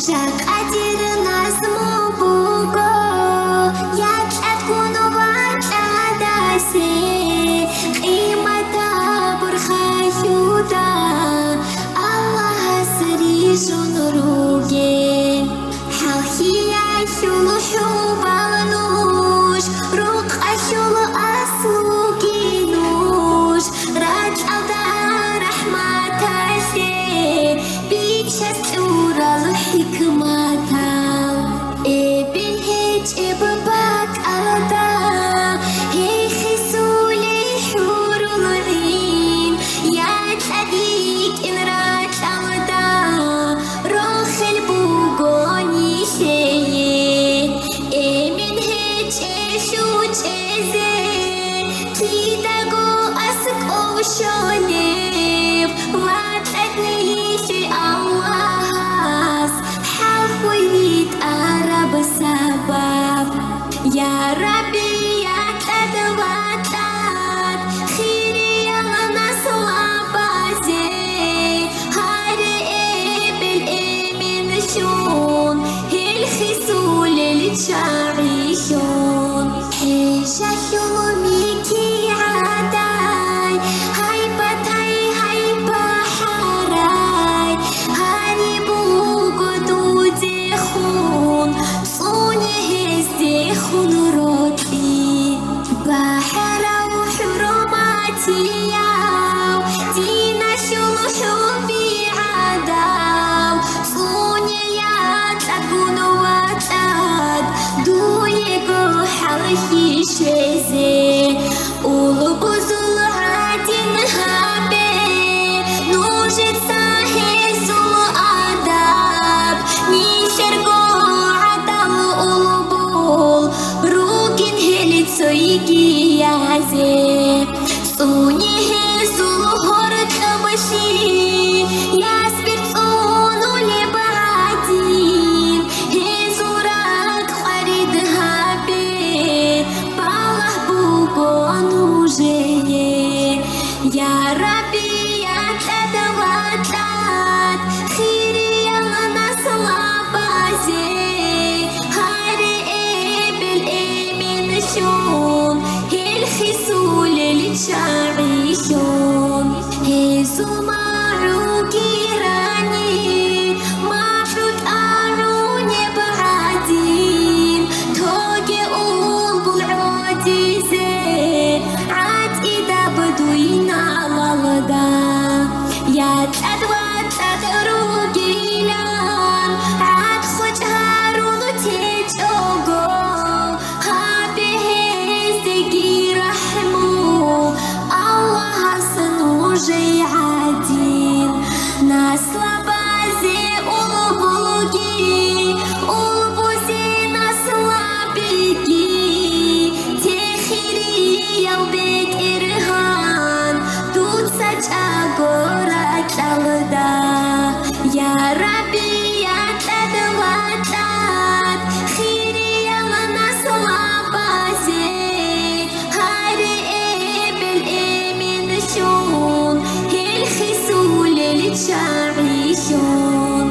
شقدر نظم و بوگو یکت کنو وقت دسته قیمتا برخیودا الله سریشون روگه حلخیه شلو شوبانوش روق اشلو اصلو گینوش راج الدا رحمت شه بیچست اورال حکمتا ابن هج ابباك الدا هي خسولي حور العين يا تديك ان راج الدا روخ البوغوني شيء ابن هج اشو چزه تيداغو اسك اوشونيب واتنيشي الله حفويت عرب سبب يا ربي يا تدواتات خيري يلا بازي هاري بالإيمن شون هي الخسول الشعيشون حيشة شلوميكي عداي هايبتاي هايبا حراي هاري بوغدو ديخون صوني هزيخون روتي بحرا وحرماتي ياو دينا شلوحو بي عداو صوني يا تقون واتاد دويقو حلحي شزي улыбузул один хабе нужится хезул адаб нишерго адал улубул ругин хелицо игиязе суни хезул хорт баши яспирцун улебадин хезурак харид хабе балах бугон уже يا ربي يا تدواتات خيري يلا نصلا بازي هاري بالإيمن شون هي الخسول الشعيشون هي سماعو كيراني معبود أروني بعدين توجي أول بالعودي زين عاد إذا بدوينا للدا يا تدوات تدرو جيلان عاد خج هارون تيجوغو هابي هزيجي رحمو الله سنوجي عادين ناس لبازي أولبوغي أولبوزي ناس لابيجي تخيري يوبك إرهان دوت سجاغورك الدا يا ربي يا تدواتات خيري يلا ناس لبازي هاري بالإيمن شون هي الخسول الشعيشون